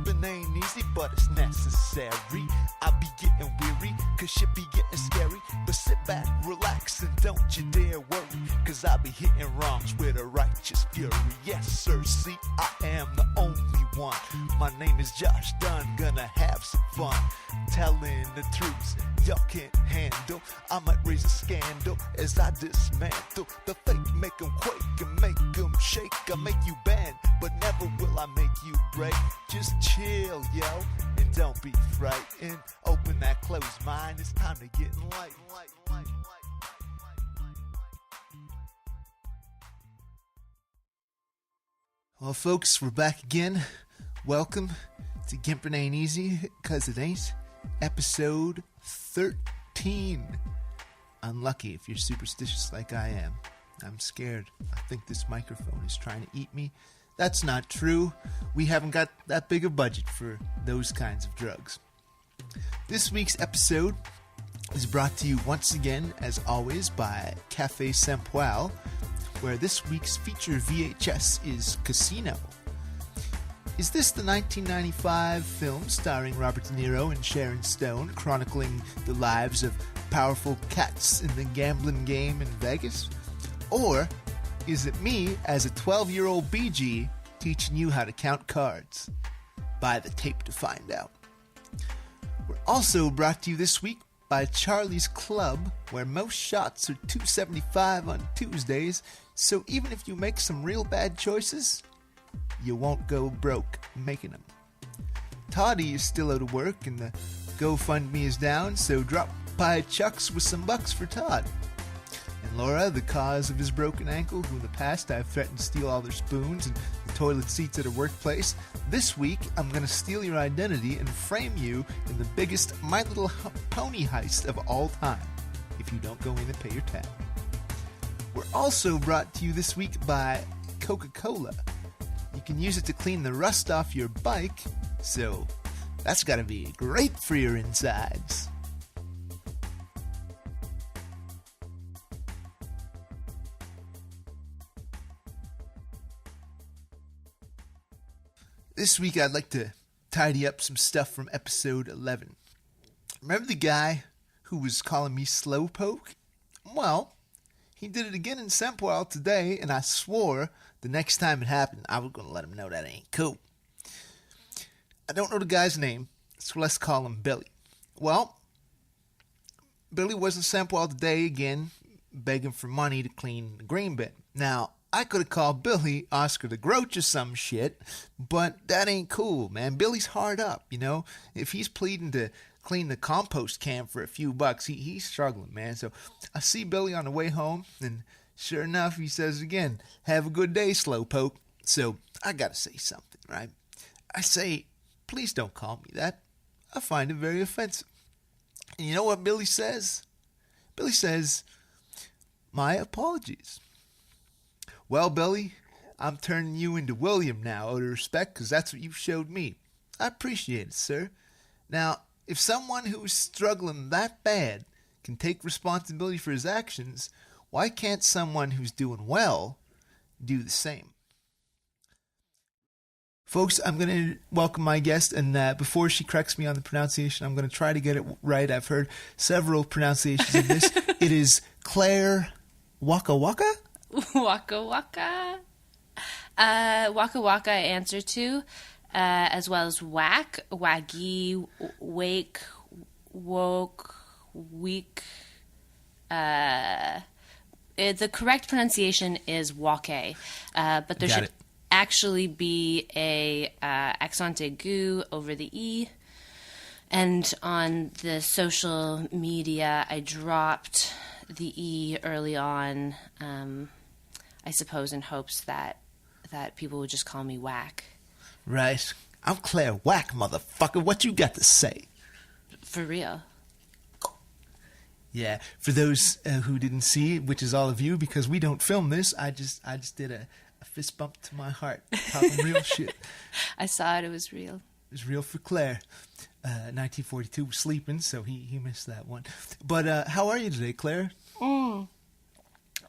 Gimping ain't easy, but it's necessary. I be getting weary, cause shit be getting scary. But sit back, relax, and don't you dare worry, cause I be hitting wrongs with a righteous fury. Yes, sir, see, I am the only one. My name is Josh Dunn, gonna have some fun telling the truths y'all can't handle. I might raise a scandal as I dismantle the fake, make them quake and make them shake. I make you bend, but never will I make you break. Just chill, yo, and don't be frightened. Open that closed mind, it's time to get enlightened. Well, folks, we're back again. Welcome to Gimpin' Ain't Easy, cause it ain't. Episode 13. Unlucky if you're superstitious like I am. I'm scared. I think this microphone is trying to eat me. That's not true. We haven't got that big a budget for those kinds of drugs. This week's episode is brought to you once again, as always, by Cafe Saint-Poil, where this week's feature VHS is Casino. Is this the 1995 film starring Robert De Niro and Sharon Stone, chronicling the lives of powerful cats in the gambling game in Vegas? Or is it me, as a 12-year-old BG, teaching you how to count cards? Buy the tape to find out. We're also brought to you this week by Charlie's Club, where most shots are $2.75 on Tuesdays, so even if you make some real bad choices, you won't go broke making them. Toddy is still out of work and the GoFundMe is down, so drop by Chuck's with some bucks for Todd. And Laura, the cause of his broken ankle, who in the past I've threatened to steal all their spoons and the toilet seats at her workplace, this week I'm going to steal your identity and frame you in the biggest My Little Pony heist of all time, if you don't go in and pay your tab. We're also brought to you this week by Coca-Cola. You can use it to clean the rust off your bike, so that's gotta be great for your insides. This week I'd like to tidy up some stuff from episode 11. Remember the guy who was calling me Slowpoke? Well, he did it again in Saint-Poil today, and I swore the next time it happened, I was going to let him know that ain't cool. I don't know the guy's name, so let's call him Billy. Well, Billy was in Saint-Poil today again, begging for money to clean the green bin. Now, I could have called Billy Oscar the Grouch or some shit, but that ain't cool, man. Billy's hard up, you know? If he's pleading to clean the compost can for a few bucks, he's struggling, man. So I see Billy on the way home, and sure enough, he says again, "Have a good day, Slowpoke." So I gotta say something, right? I say, "Please don't call me that. I find it very offensive." And you know what Billy says? Billy says, "My apologies." Well, Billy, I'm turning you into William now, out of respect, because that's what you showed me. I appreciate it, sir. Now, if someone who's struggling that bad can take responsibility for his actions, why can't someone who's doing well do the same? Folks, I'm going to welcome my guest, and before she corrects me on the pronunciation, I'm going to try to get it right. I've heard several pronunciations of this. It is Clare Waque? Waque Waque. Waque Waque I answer to, as well as Waque, Waggy, Wake, Woke, Week. The correct pronunciation is Waque, but there should actually be a accent aigu over the E. And on the social media, I dropped the E early on, I suppose in hopes that people would just call me Waque. Right. I'm Claire Waque, motherfucker. What you got to say? For real. Yeah, for those who didn't see, which is all of you, because we don't film this, I just did a fist bump to my heart. Talking real shit. I saw it. It was real. It was real for Claire. 1942 was sleeping, so he missed that one. But how are you today, Claire?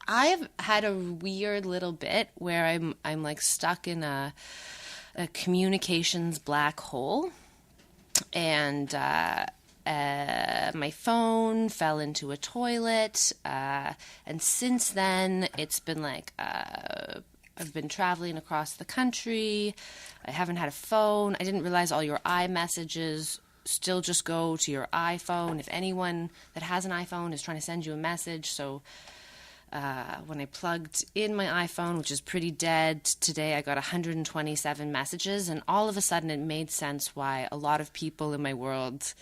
I've had a weird little bit where I'm like stuck in a a communications black hole. And my phone fell into a toilet. And since then, it's been like I've been traveling across the country. I haven't had a phone. I didn't realize all your iMessages still just go to your iPhone if anyone that has an iPhone is trying to send you a message. So when I plugged in my iPhone, which is pretty dead, today I got 127 messages, and all of a sudden it made sense why a lot of people in my world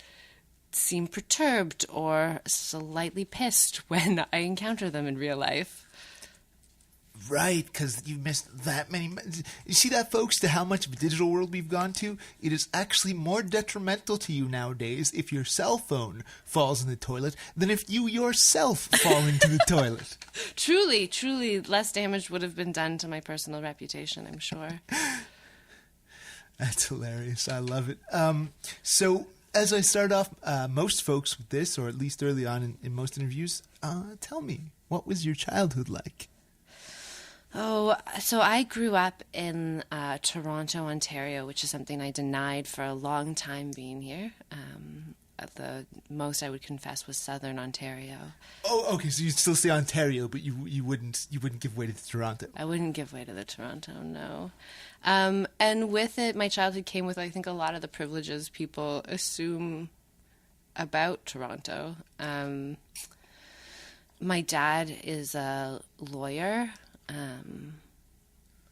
seem perturbed or slightly pissed when I encounter them in real life. Right, because you missed that many. You see that, folks, to how much of a digital world we've gone to? It is actually more detrimental to you nowadays if your cell phone falls in the toilet than if you yourself fall into the toilet. Truly, less damage would have been done to my personal reputation, I'm sure. That's hilarious. I love it. So, as I start off most folks with this, or at least early on in most interviews, tell me, what was your childhood like? Oh, so I grew up in Toronto, Ontario, which is something I denied for a long time being here. The most I would confess was Southern Ontario. Oh, okay. So you still say Ontario, but you wouldn't give way to Toronto. I wouldn't give way to the Toronto, no. And with it, my childhood came with, I think, a lot of the privileges people assume about Toronto. My dad is a lawyer.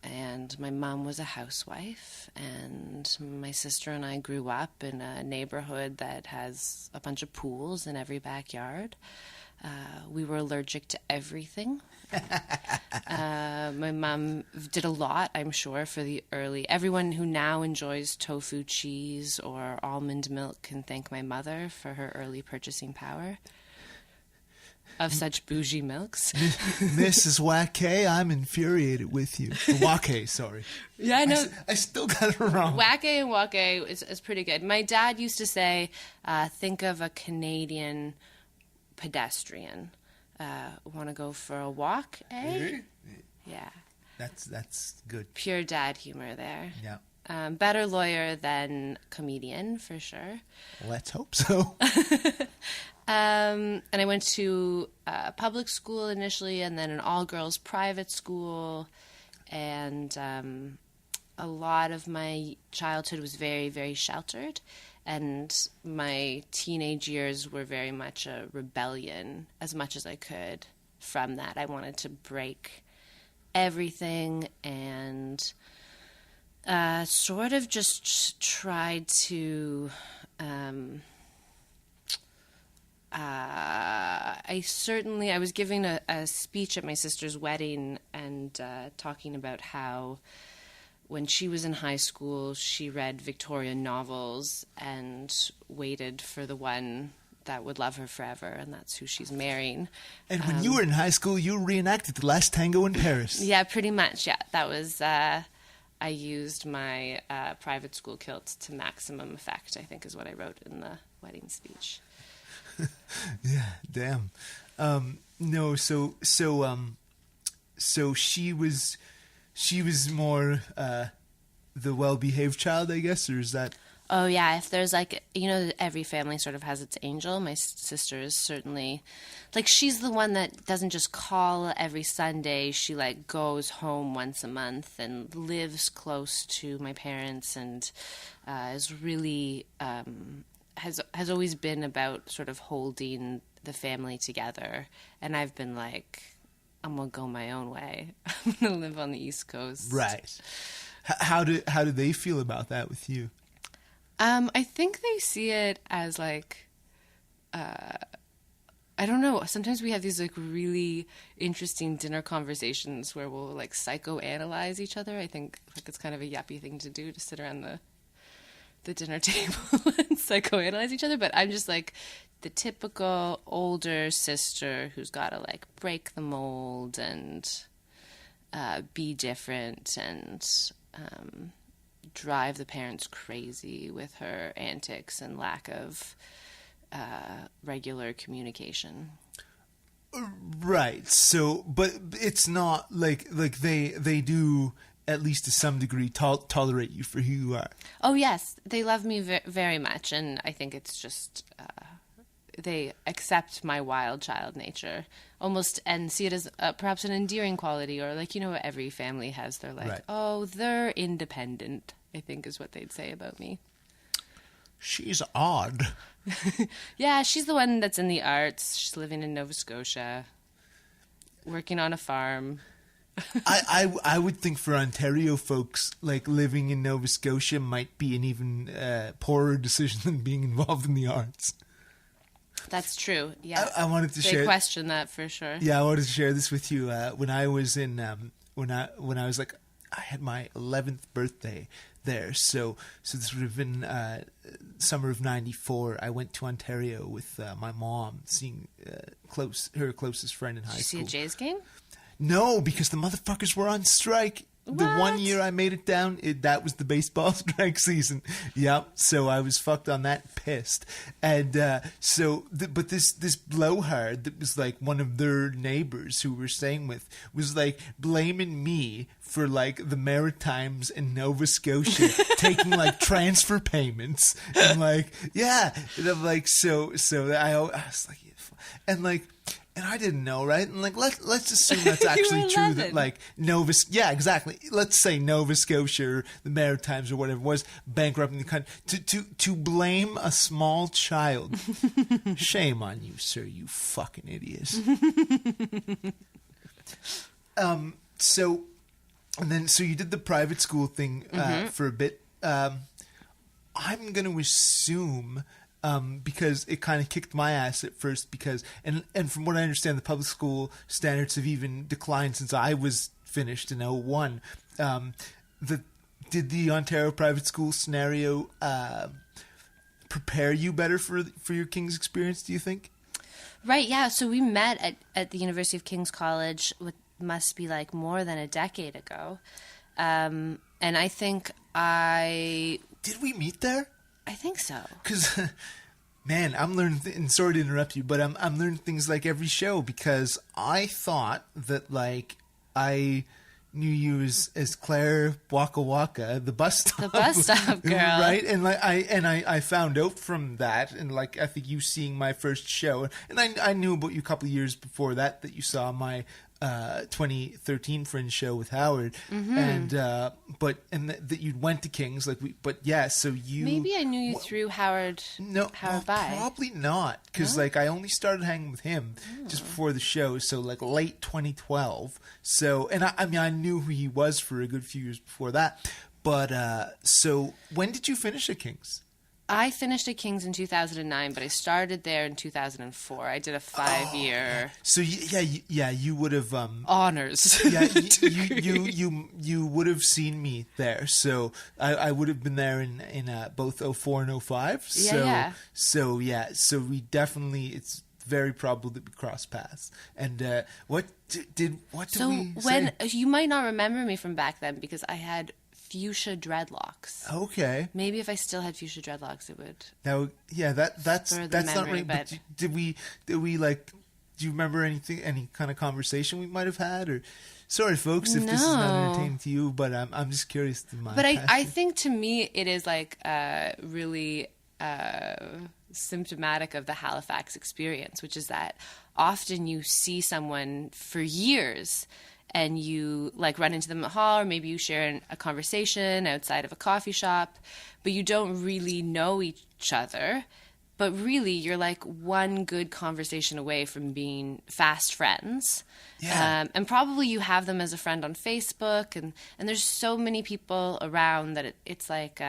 And my mom was a housewife, and my sister and I grew up in a neighborhood that has a bunch of pools in every backyard. We were allergic to everything. My mom did a lot, I'm sure, for the early... Everyone who now enjoys tofu cheese or almond milk can thank my mother for her early purchasing power of such bougie milks. Mrs. Waque, I'm infuriated with you. Waque, sorry. Yeah, I know. I still got it wrong. Waque and Waque is pretty good. My dad used to say, think of a Canadian pedestrian. Want to go for a walk, eh? Yeah. That's good. Pure dad humor there. Yeah. Better lawyer than comedian, for sure. Let's hope so. And I went to public school initially, and then an all-girls private school, and a lot of my childhood was very, very sheltered, and my teenage years were very much a rebellion, as much as I could from that. I wanted to break everything, and sort of just tried to... I was giving a speech at my sister's wedding and talking about how when she was in high school, she read Victorian novels and waited for the one that would love her forever, and that's who she's marrying. And when you were in high school, you reenacted The Last Tango in Paris. Yeah, pretty much, yeah. That was... I used my private school kilt to maximum effect, I think is what I wrote in the wedding speech. Yeah, damn. No, so she was more the well-behaved child, I guess, or is that? Oh yeah, if there's like, every family sort of has its angel. My sister is certainly, like, she's the one that doesn't just call every Sunday. She like goes home once a month and lives close to my parents, and is really has always been about sort of holding the family together. And I've been like, I'm gonna go my own way. I'm gonna live on the East Coast. Right. How do they feel about that with you? I think they see it as like, I don't know. Sometimes we have these like really interesting dinner conversations where we'll like psychoanalyze each other. I think like it's kind of a yappy thing to do, to sit around the dinner table and psychoanalyze each other. But I'm just like the typical older sister who's got to like break the mold and be different and drive the parents crazy with her antics and lack of regular communication. Right. So, but it's not like they do at least to some degree, tolerate you for who you are. Oh, yes. They love me very much. And I think it's just, they accept my wild child nature almost and see it as perhaps an endearing quality, or like, you know, every family has their like, Right. oh, they're independent, I think is what they'd say about me. She's odd. Yeah, she's the one that's in the arts. She's living in Nova Scotia, working on a farm. I would think for Ontario folks, like living in Nova Scotia might be an even poorer decision than being involved in the arts. That's true. Yeah, I wanted to they share. question that for sure. Yeah, I wanted to share this with you. When I was in when I was like, I had my 11th birthday there. So this would have been summer of '94. I went to Ontario with my mom, seeing her closest friend in high Did you see school. a Jays game? No, because the motherfuckers were on strike. The What? one year I made it down, that was the baseball strike season. Yep. So I was fucked on that, pissed. And but this blowhard that was like one of their neighbors who we were staying with was like blaming me for like the Maritimes in Nova Scotia taking like transfer payments. And like, yeah. And I'm like, so I was like, and like, and I didn't know, right? And like, let's assume that's actually true. 11. That like yeah, exactly. Let's say Nova Scotia or the Maritimes or whatever it was bankrupting the country. To blame a small child, shame on you, sir. You fucking idiot. So you did the private school thing for a bit. I'm going to assume. Because it kind of kicked my ass at first because, and from what I understand, the public school standards have even declined since I was finished in 2001. Did the Ontario private school scenario prepare you better for your King's experience, do you think? Right, yeah. So we met at the University of King's College, what must be like more than a decade ago. And I think Did we meet there? I think so. Because, man, I'm learning, and sorry to interrupt you, but I'm learning things like every show because I thought that, like, I knew you as Clare Waque, the bus stop. The bus stop girl. Right? And like I found out from that, and like I think you seeing my first show, and I knew about you a couple of years before that you saw my 2013 Fringe show with Howard, and that you went to King's, like so you Maybe I knew you through Howard. No, By. probably not, because like I only started hanging with him just before the show, so like late 2012. So, and I mean I knew who he was for a good few years before that, but so when did you finish at King's? I finished at King's in 2009, but I started there in 2004. I did a 5-year. So you would have honors. Yeah, you would have seen me there. So I would have been there in both 04 and 05. So we definitely, it's very probable that we cross paths. And what did we say? You might not remember me from back then because I had fuchsia dreadlocks. Okay. Maybe if I still had fuchsia dreadlocks, it would. That's memory, not right. But did we like? Do you remember any kind of conversation we might have had? Or sorry, folks, if this is not entertaining to you, but I'm just curious to my. But I think to me it is like really symptomatic of the Halifax experience, which is that often you see someone for years. And you like run into them in the hall, or maybe you share a conversation outside of a coffee shop, but you don't really know each other. But really, you're like one good conversation away from being fast friends. Yeah. And probably you have them as a friend on Facebook, and there's so many people around that it's like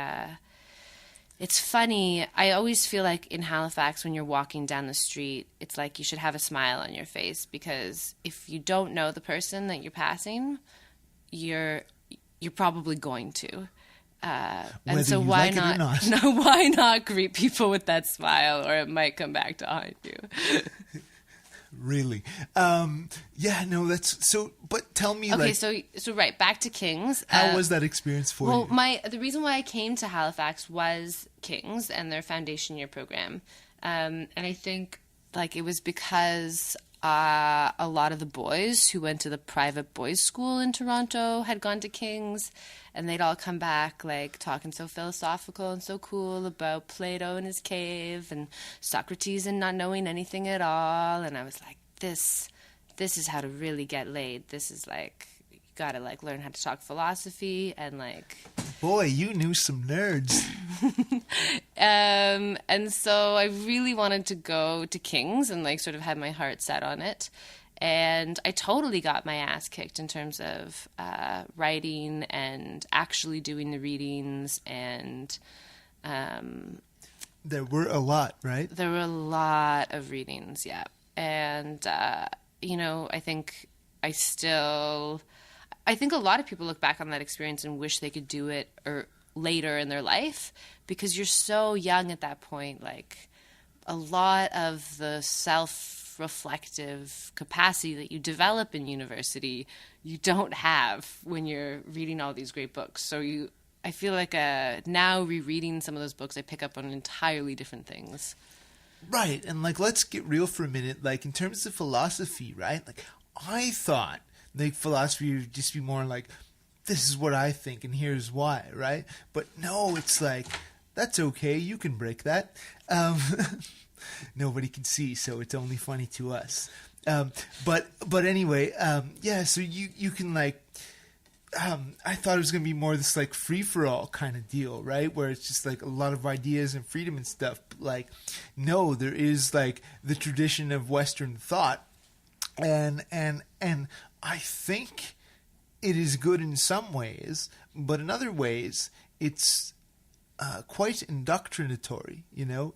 it's funny. I always feel like in Halifax when you're walking down the street, it's like you should have a smile on your face because if you don't know the person that you're passing, you're probably going to. And so why not? No, why not greet people with that smile, or it might come back to haunt you. Really? That's so. But tell me, okay, so right back to King's. How was that experience for you? Well, the reason why I came to Halifax was King's and their foundation year program, and I think like it was because a lot of the boys who went to the private boys' school in Toronto had gone to King's, and they'd all come back like talking so philosophical and so cool about Plato in his cave and Socrates and not knowing anything at all. And I was like, this is how to really get laid. This is like, you gotta like learn how to talk philosophy and like... Boy, you knew some nerds. And so I really wanted to go to King's and like sort of had my heart set on it. And I totally got my ass kicked in terms of writing and actually doing the readings. And there were a lot, right? There were a lot of readings, yeah. And, you know, I think a lot of people look back on that experience and wish they could do it or later in their life, because you're so young at that point. Like, a lot of the self-reflective capacity that you develop in university, you don't have when you're reading all these great books. So I feel like now rereading some of those books, I pick up on entirely different things. Right. And like, let's get real for a minute. Like, in terms of philosophy, right? Like, I thought like philosophy would just be more like, this is what I think and here's why, right? But no, it's like, that's okay, you can break that. Nobody can see, so it's only funny to us. But anyway, yeah, so you can like, I thought it was going to be more this like free-for-all kind of deal, right? Where it's just like a lot of ideas and freedom and stuff. But like, no, there is like the tradition of Western thought. And I think it is good in some ways, but in other ways, it's quite indoctrinatory, you know?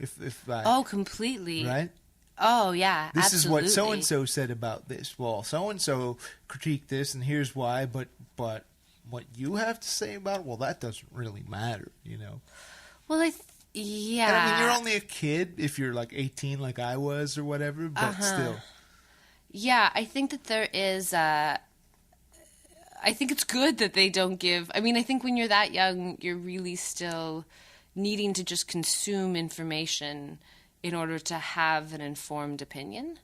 Oh, completely. Right? Oh, yeah, this absolutely. This is what so-and-so said about this. Well, so-and-so critiqued this, and here's why, but what you have to say about it, well, that doesn't really matter, you know? Well, yeah. And I mean, you're only a kid if you're like 18 like I was or whatever, but still. Yeah, I think that there is I think it's good that they don't give... I mean, I think when you're that young, you're really still needing to just consume information in order to have an informed opinion,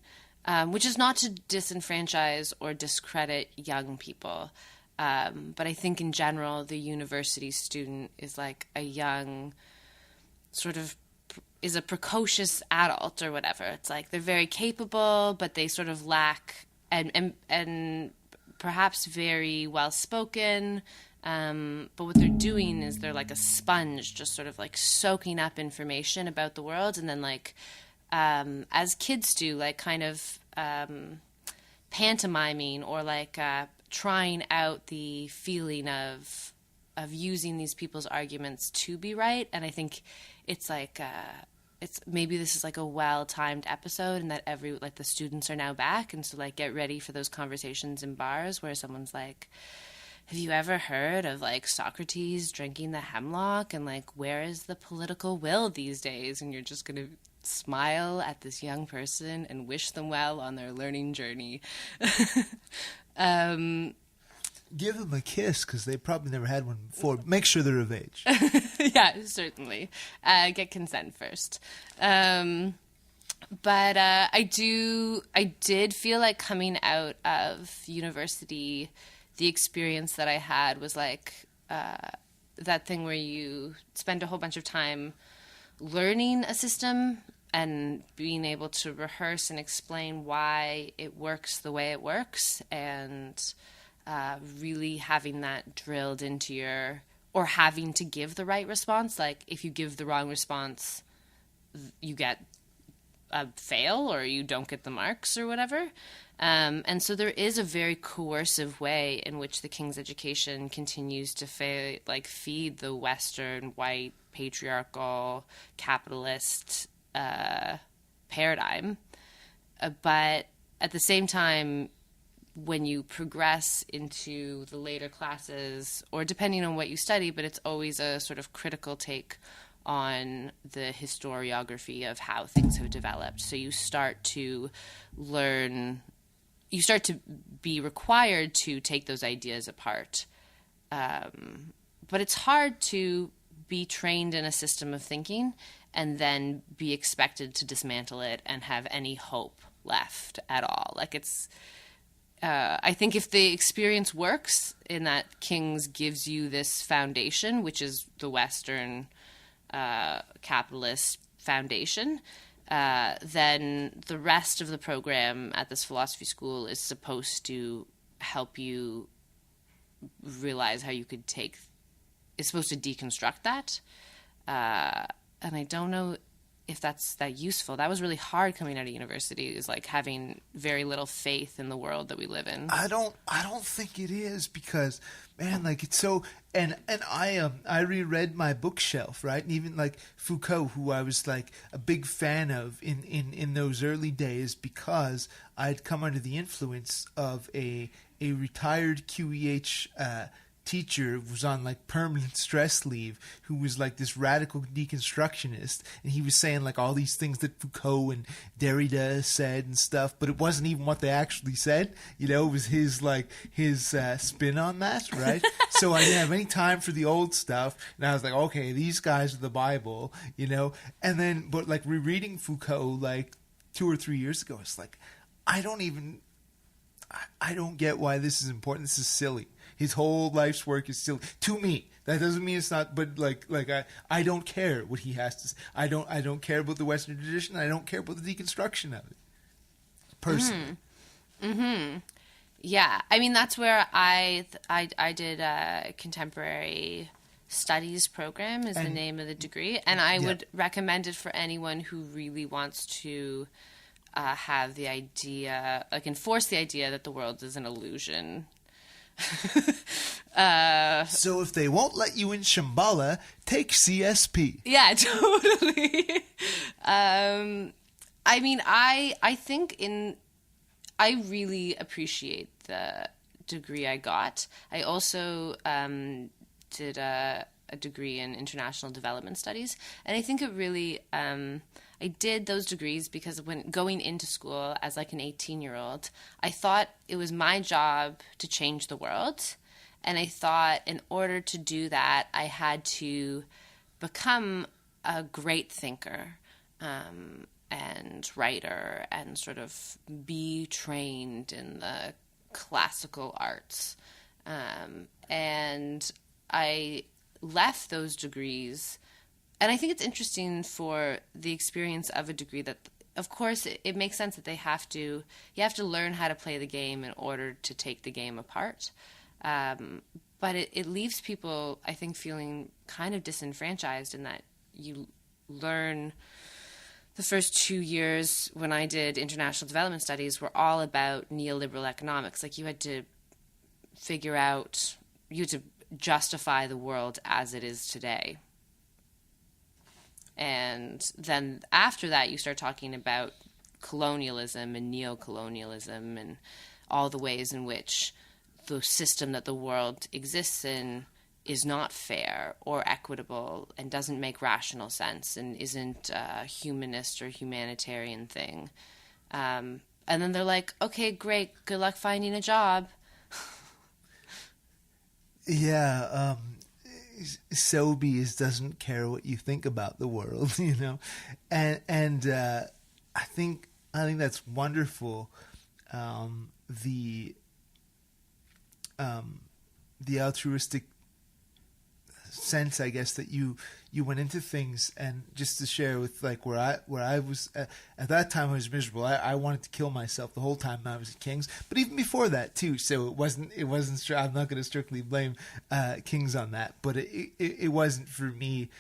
which is not to disenfranchise or discredit young people. But I think in general, the university student is like a young sort of... is a precocious adult or whatever. It's like they're very capable, but they sort of lack and perhaps very well spoken. But what they're doing is they're like a sponge, just sort of like soaking up information about the world, and then like as kids do, like kind of pantomiming or like trying out the feeling of using these people's arguments to be right. And I think it's like it's maybe this is like a well-timed episode, and that the students are now back, and so like get ready for those conversations in bars where someone's like, have you ever heard of like Socrates drinking the hemlock, and like where is the political will these days? And you're just gonna smile at this young person and wish them well on their learning journey. Give them a kiss, because they probably never had one before. Make sure they're of age. Yeah, certainly. Get consent first. But I did feel like coming out of university, the experience that I had was like that thing where you spend a whole bunch of time learning a system and being able to rehearse and explain why it works the way it works, and really having that drilled into or having to give the right response. Like if you give the wrong response, you get a fail or you don't get the marks or whatever. And so there is a very coercive way in which the King's education continues to feed the Western, white, patriarchal, capitalist paradigm. But at the same time, when you progress into the later classes, or depending on what you study, but it's always a sort of critical take on the historiography of how things have developed. So you start to be required to take those ideas apart. But it's hard to be trained in a system of thinking and then be expected to dismantle it and have any hope left at all. Like, it's I think if the experience works in that King's gives you this foundation, which is the Western capitalist foundation, then the rest of the program at this philosophy school is supposed to help you realize how you could it's supposed to deconstruct that. And I don't know if that's that useful. That was really hard coming out of university, is like having very little faith in the world that we live in. I don't think it is, because, man, like, it's so, and I reread my bookshelf, right? And even like Foucault, who I was like a big fan of in those early days, because I'd come under the influence of a retired QEH teacher who was on like permanent stress leave, who was like this radical deconstructionist, and he was saying like all these things that Foucault and Derrida said and stuff, but it wasn't even what they actually said. You know, it was his spin on that, right? So I didn't have any time for the old stuff, and I was like, okay, these guys are the Bible, you know. And then, but like rereading Foucault like 2 or 3 years ago, it's like, I don't get why this is important. This is silly. His whole life's work is silly to me. That doesn't mean it's not, but like I don't care what he has to say. I don't care about the Western tradition. I don't care about the deconstruction of it, personally. Mm-hmm. Yeah, I mean, that's where I did a contemporary studies program is the name of the degree, and I would recommend it for anyone who really wants to have the idea, like, enforce the idea that the world is an illusion. So if they won't let you in Shambhala, take CSP. Yeah, totally. I mean, I think I really appreciate the degree I got. I also did a degree in international development studies, and I think it really I did those degrees because when going into school as like an 18-year-old, I thought it was my job to change the world. And I thought in order to do that, I had to become a great thinker and writer and sort of be trained in the classical arts. And I left those degrees. And I think it's interesting for the experience of a degree that, of course, it makes sense that you have to learn how to play the game in order to take the game apart. But it leaves people, I think, feeling kind of disenfranchised in that you learn the first 2 years when I did international development studies were all about neoliberal economics. Like, you had to justify the world as it is today. And then after that, you start talking about colonialism and neo-colonialism and all the ways in which the system that the world exists in is not fair or equitable and doesn't make rational sense and isn't a humanist or humanitarian thing. And then they're like, okay, great, good luck finding a job. Yeah, Sobeys doesn't care what you think about the world, you know, and I think that's wonderful. The altruistic sense, I guess, that you went into things, and just to share with like where I was at that time, I was miserable. I wanted to kill myself the whole time I was at King's, but even before that too. So it wasn't. I'm not going to strictly blame King's on that, but it wasn't for me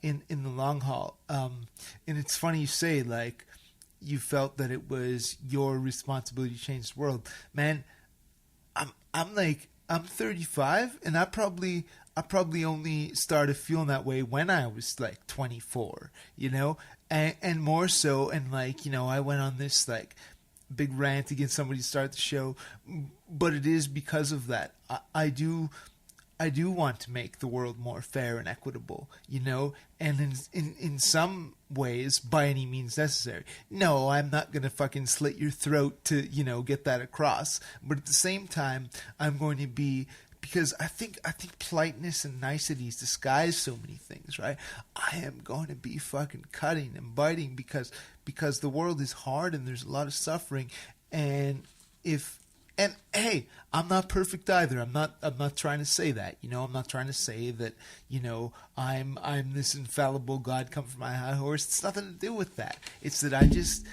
in the long haul. And it's funny you say like you felt that it was your responsibility to change the world, man. I'm 35, and I probably only started feeling that way when I was like 24, you know, and more so, and like, you know, I went on this like big rant against somebody to start the show, but it is because of that. I do want to make the world more fair and equitable, you know, and in some ways, by any means necessary. No, I'm not going to fucking slit your throat to, you know, get that across. But at the same time, I'm going to be because I think politeness and niceties disguise so many things, right? I am going to be fucking cutting and biting because the world is hard and there's a lot of suffering, and hey, I'm not perfect either. I'm not trying to say that. I'm not trying to say that. I'm this infallible God come from my high horse. It's nothing to do with that. It's that I just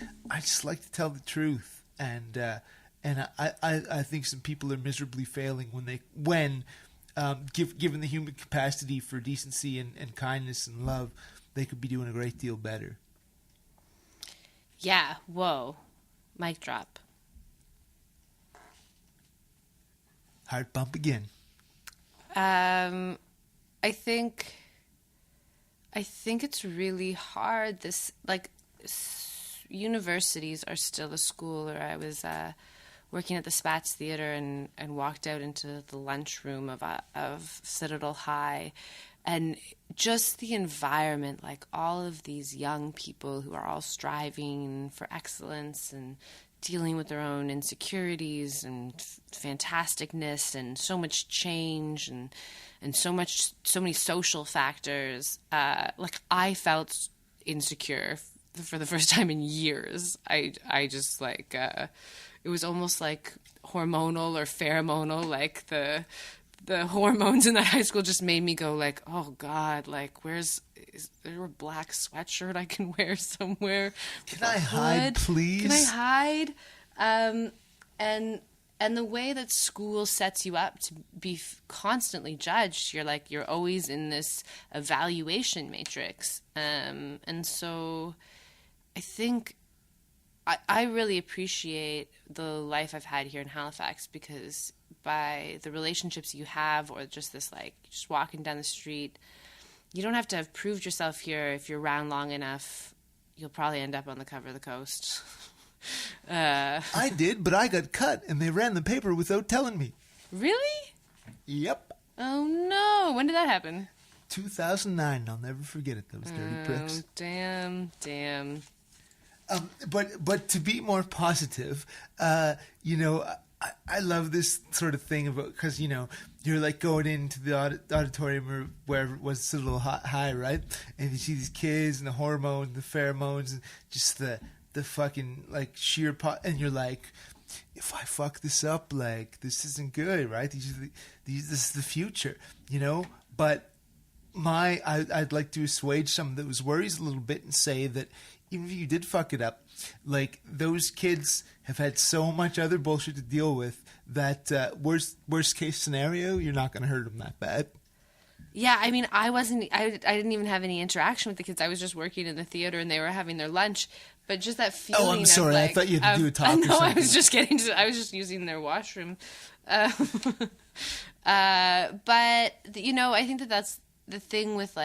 like to tell the truth, and I think some people are miserably failing when given the human capacity for decency and kindness and love, they could be doing a great deal better. Yeah. Whoa. Mic drop. Heart bump again. I think it's really hard. Universities are still a school. Or I was working at the Spatz Theatre and walked out into the lunchroom of Citadel High, and just the environment, like all of these young people who are all striving for excellence and dealing with their own insecurities and fantasticness and so much change and so many social factors. I felt insecure for the first time in years. I just it was almost like hormonal or pheromonal, like the hormones in that high school just made me go like, oh God, like is there a black sweatshirt I can wear somewhere? Can I hide, please? Can I hide? And the way that school sets you up to be constantly judged, you're always in this evaluation matrix. And so I think I really appreciate the life I've had here in Halifax, because by the relationships you have, or just this, just walking down the street, you don't have to have proved yourself here. If you're around long enough, you'll probably end up on the cover of the Coast. I did, but I got cut, and they ran the paper without telling me. Really? Yep. Oh, no. When did that happen? 2009. I'll never forget it. Those dirty pricks. Damn. But to be more positive, I love this sort of thing about, because you're like going into the auditorium or wherever it was, a little high, right? And you see these kids and the hormones, the pheromones, and just the fucking sheer pot, and you're like, if I fuck this up, this isn't good, right? This is the future, But I'd like to assuage some of those worries a little bit and say that even if you did fuck it up, those kids have had so much other bullshit to deal with that worst case scenario, you're not going to hurt them that bad. Yeah, I mean, I didn't even have any interaction with the kids. I was just working in the theater and they were having their lunch. But just that feeling. Oh, I'm sorry. I thought you had to do a talk or something. No, I was just using their washroom. But I think that's the thing with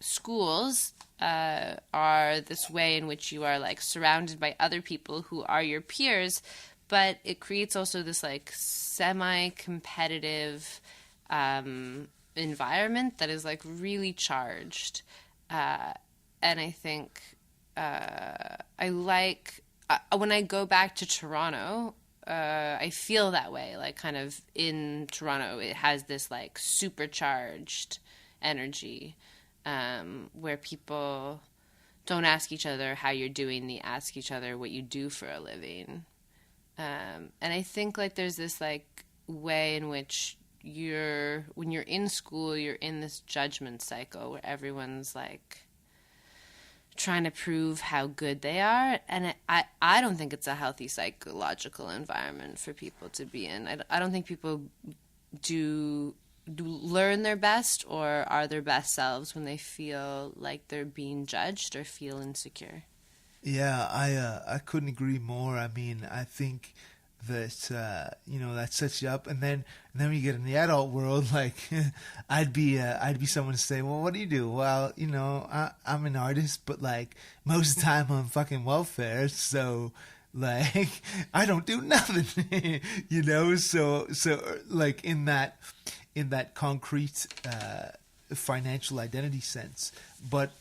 schools are this way in which you are surrounded by other people who are your peers, but it creates also this semi-competitive environment that is really charged, and I think when I go back to Toronto, I feel that way. Kind of in Toronto, it has this supercharged energy, where people don't ask each other how you're doing; they ask each other what you do for a living. And I think there's this way in which when you're in school, you're in this judgment cycle where everyone's trying to prove how good they are, and I don't think it's a healthy psychological environment for people to be in. I don't think people do learn their best or are their best selves when they feel like they're being judged or feel insecure. Yeah, I couldn't agree more. I mean, I think that that sets you up, and then when you get in the adult world, I'd be someone to say, well, what do you do? Well, I'm an artist, but most of the time I'm fucking welfare, so I don't do nothing. So in that concrete financial identity sense. But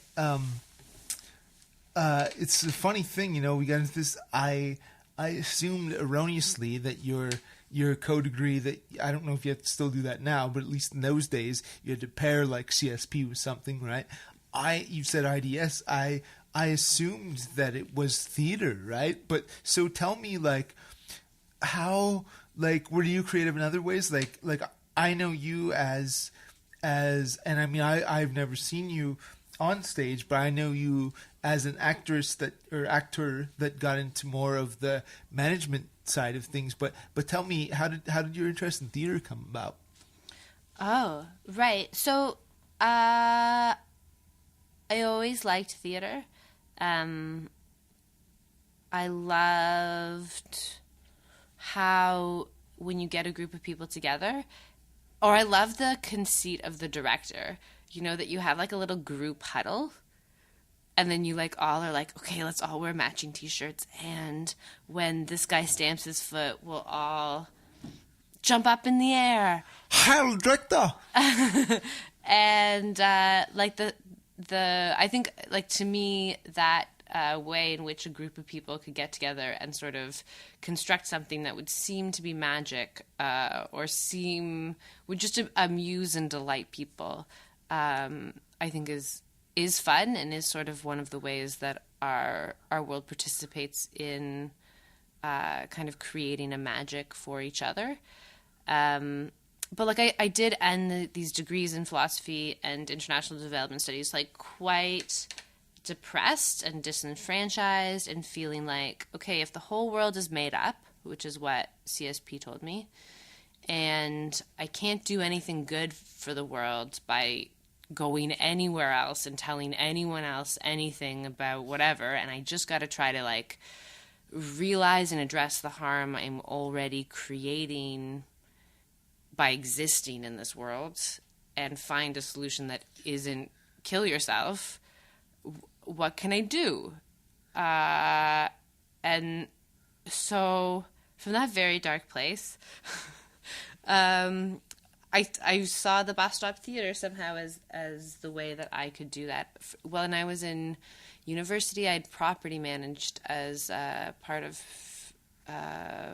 it's a funny thing, we got into this. I assumed erroneously that your your co-degree that I don't know if you have to still do that now, but at least in those days you had to pair like CSP with something, right? You said IDS. I assumed that it was theater, right? But so tell me, like, how, like, were you creative in other ways? Like I know you as, and I mean, I've never seen you on stage, but I know you as an actor that got into more of the management side of things. But tell me, how did your interest in theater come about? Oh, right. So, I always liked theater. I loved how when you get a group of people together, or I love the conceit of the director, you know, that you have like a little group huddle and then you like all are like, okay, let's all wear matching t-shirts. And when this guy stamps his foot, we'll all jump up in the air. Heil director! And like I think, like, to me, that way in which a group of people could get together and sort of construct something that would seem to be magic or would just amuse and delight people, I think is fun and is sort of one of the ways that our world participates in kind of creating a magic for each other. But like I did end these degrees in philosophy and international development studies like quite depressed and disenfranchised and feeling like, okay, if the whole world is made up, which is what CSP told me, and I can't do anything good for the world by going anywhere else and telling anyone else anything about whatever, and I just got to try to like realize and address the harm I'm already creating by existing in this world and find a solution that isn't kill yourself. What can I do? And so from that very dark place, I saw the Bus Stop Theater somehow as the way that I could do that. When I was in university, I'd property managed as part of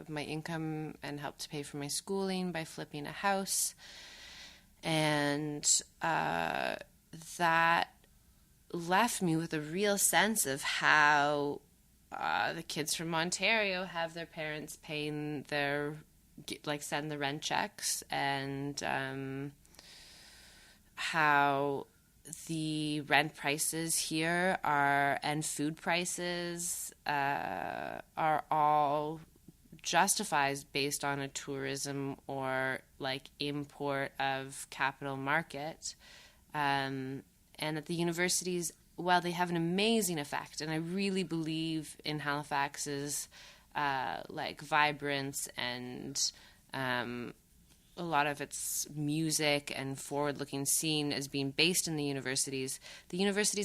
my income and helped to pay for my schooling by flipping a house. And that left me with a real sense of how the kids from Ontario have their parents paying send the rent checks, and how the rent prices here and food prices are all justified based on a tourism or like import of capital market, and that the universities, while they have an amazing effect, and I really believe in Halifax's like vibrance and a lot of its music and forward-looking scene as being based in the universities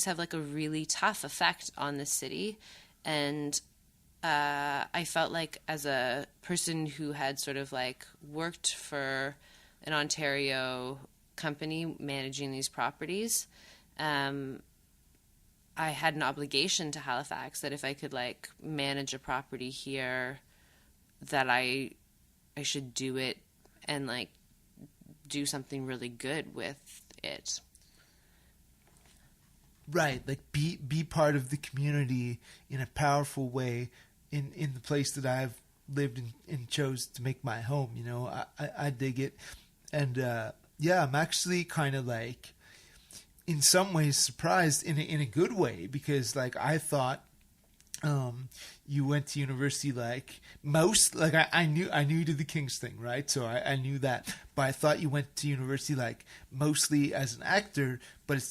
have like a really tough effect on the city. And I felt like, as a person who had sort of like worked for an Ontario company managing these properties, I had an obligation to Halifax that if I could like manage a property here, that I should do it and like do something really good with it. Right, like be part of the community in a powerful way in the place that I've lived and chose to make my home. You know, I dig it, and yeah, I'm actually kind of like, in some ways, surprised in a good way, because like I thought you went to university like most, like I knew you did the King's thing, right? So I knew that, but I thought you went to university like mostly as an actor. But it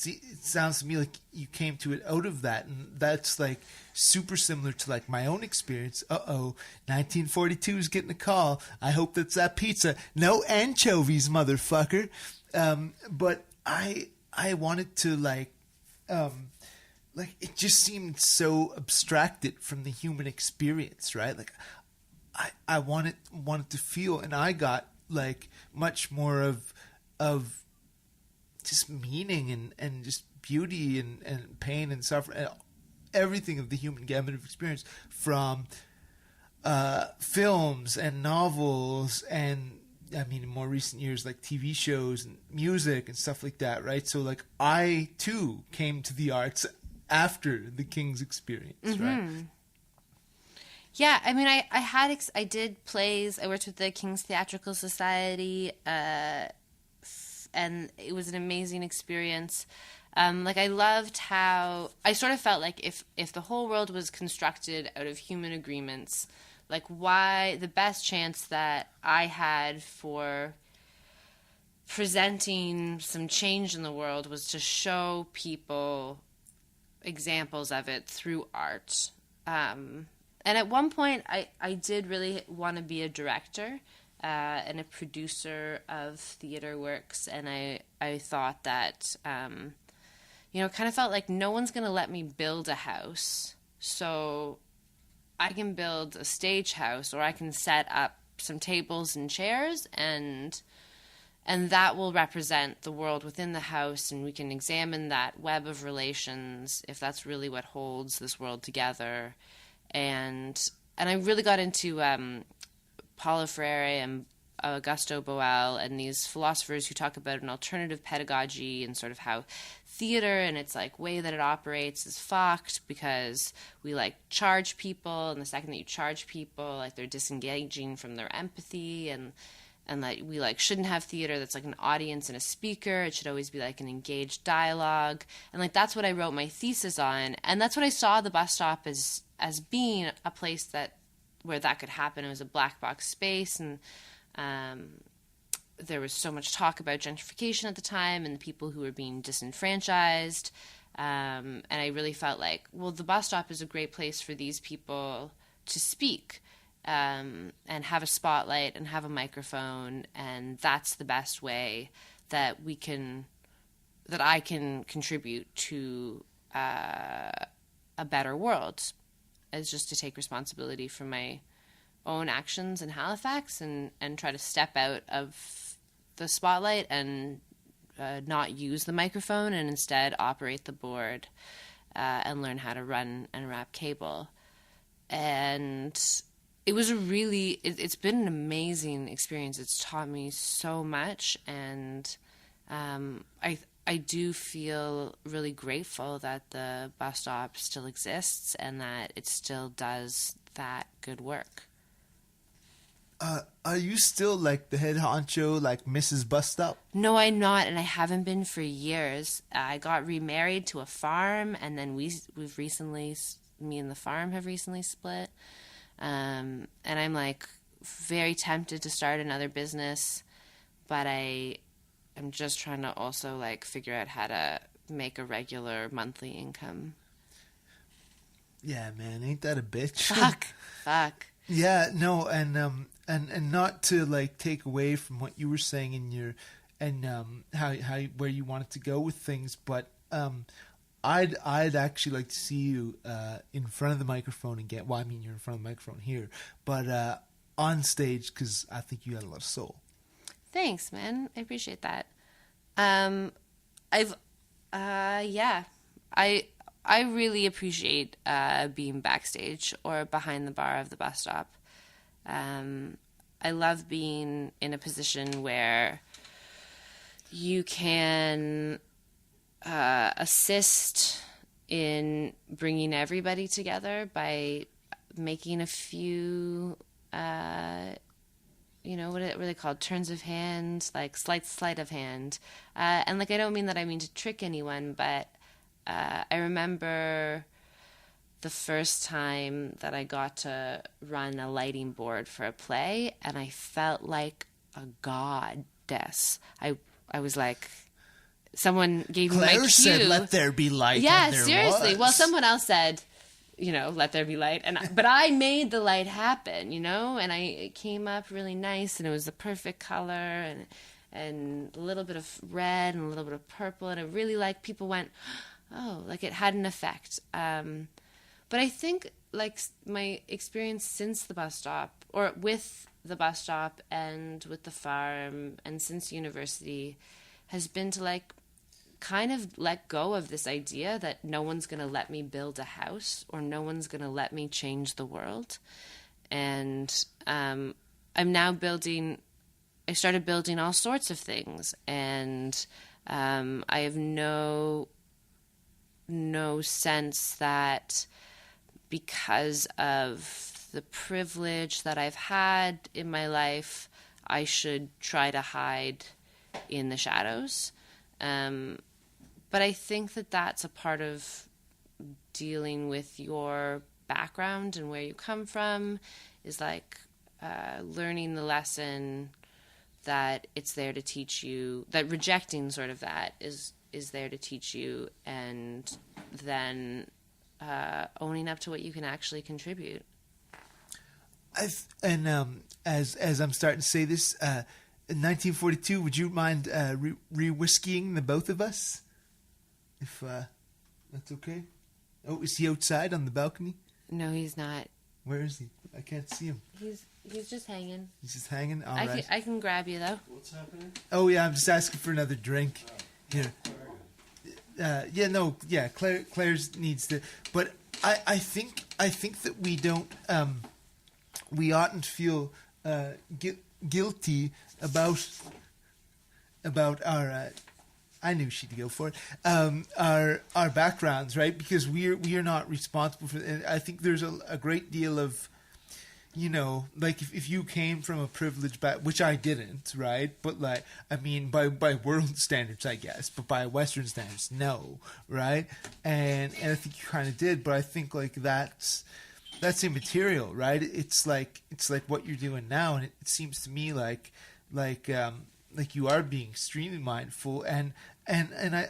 sounds to me like you came to it out of that, and that's like super similar to like my own experience. 1942 is getting a call. I hope that's that pizza. No anchovies, motherfucker. But I wanted to like it just seemed so abstracted from the human experience, right? Like I wanted to feel, and I got like much more of just meaning and just beauty and pain and suffering and everything of the human gamut of experience from films and novels and, I mean, in more recent years, like TV shows and music and stuff like that, right? So, like, I, too, came to the arts after the King's experience, right? Yeah, I mean, I did plays. I worked with the King's Theatrical Society, and it was an amazing experience. Like, I loved how I sort of felt like if the whole world was constructed out of human agreements, like, why the best chance that I had for presenting some change in the world was to show people examples of it through art. And at one point, I did really want to be a director and a producer of theater works, and I thought that, kind of felt like no one's going to let me build a house, so I can build a stage house, or I can set up some tables and chairs, and that will represent the world within the house, and we can examine that web of relations, if that's really what holds this world together. And I really got into Paulo Freire and Augusto Boal and these philosophers who talk about an alternative pedagogy and sort of how theater and its like way that it operates is fucked because we like charge people, and the second that you charge people, like they're disengaging from their empathy, and like we like shouldn't have theater that's like an audience and a speaker. It should always be like an engaged dialogue, and like that's what I wrote my thesis on, and that's what I saw the bus stop as being a place where that could happen. It was a black box space, and there was so much talk about gentrification at the time and the people who were being disenfranchised, and I really felt like, well, the bus stop is a great place for these people to speak. And have a spotlight and have a microphone, and that's the best way that I can contribute to a better world, is just to take responsibility for my own actions in Halifax and try to step out of the spotlight and not use the microphone, and instead operate the board and learn how to run and wrap cable. And it was it's been an amazing experience. It's taught me so much, and I do feel really grateful that the bus stop still exists and that it still does that good work. Are you still like the head honcho, like Mrs. Bus Stop? No, I'm not, and I haven't been for years. I got remarried to a farm, and then we've recently, me and the farm have recently split. And I'm like very tempted to start another business, but I'm just trying to also like figure out how to make a regular monthly income. Yeah, man, ain't that a bitch? Fuck. Yeah, no, and not to like take away from what you were saying in your how where you wanted to go with things, but I'd actually like to see you in front of the microphone again. Well, I mean, you're in front of the microphone here, but on stage, because I think you got a lot of soul. Thanks, man. I appreciate that. I really appreciate being backstage or behind the bar of the bus stop. I love being in a position where you can assist in bringing everybody together by making a few, what are they called? Turns of hand, like sleight of hand. And like, I don't mean that I mean to trick anyone, but I remember the first time that I got to run a lighting board for a play, and I felt like a goddess. I was like, someone gave me my cue. Clare said, "Let there be light." Yeah, and there seriously. was. Well, someone else said, "Let there be light," but I made the light happen, and it came up really nice, and it was the perfect color, and a little bit of red and a little bit of purple, and it really like people went, oh, like it had an effect. But I think like my experience since the bus stop, or with the bus stop and with the farm and since university, has been to like kind of let go of this idea that no one's going to let me build a house or no one's going to let me change the world, And I'm now I started building all sorts of things, and I have no sense that because of the privilege that I've had in my life, I should try to hide in the shadows. But I think that that's a part of dealing with your background and where you come from, is like learning the lesson that it's there to teach you, that rejecting sort of that is there to teach you, and then owning up to what you can actually contribute. As I'm starting to say this, in 1942, would you mind re-whiskeying the both of us? If that's okay. Oh, is he outside on the balcony? No, he's not. Where is he? I can't see him. He's just hanging. He's just hanging? All right. I can grab you, though. What's happening? Oh, yeah, I'm just asking for another drink. Here. Claire's needs to... But I think that we don't... we oughtn't feel guilty about our... I knew she'd go for it. Our backgrounds, right? Because we are not responsible for. And I think there's a great deal of, like if you came from a privileged which I didn't, right? But like, I mean, by world standards, I guess, but by Western standards, no, right? And I think you kind of did, but I think like that's immaterial, right? It's like what you're doing now, and it seems to me like you are being extremely mindful, and I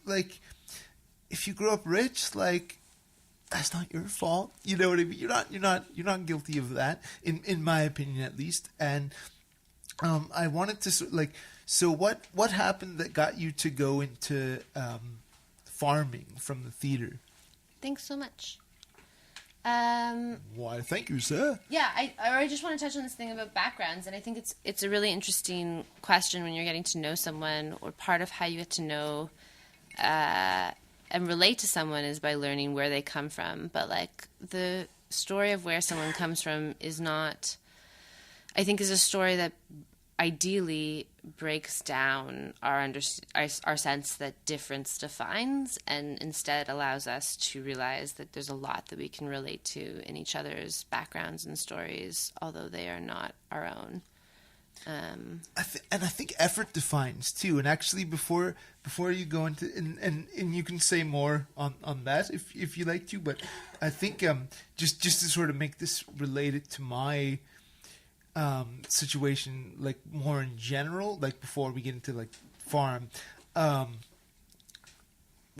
like if you grow up rich, like that's not your fault. You know what I mean? You're not guilty of that, in my opinion, at least. And I wanted to so what happened that got you to go into farming from the theater? Thanks so much. Why, thank you, sir. Yeah, I just want to touch on this thing about backgrounds, and I think it's a really interesting question when you're getting to know someone, or part of how you get to know and relate to someone is by learning where they come from. But like the story of where someone comes from is not, I think, is a story that ideally breaks down our sense that difference defines, and instead allows us to realize that there's a lot that we can relate to in each other's backgrounds and stories, although they are not our own. I think effort defines too. And actually, before you go into and you can say more on that if you like to, but I think just to sort of make this related to my situation, like more in general, like before we get into like farm,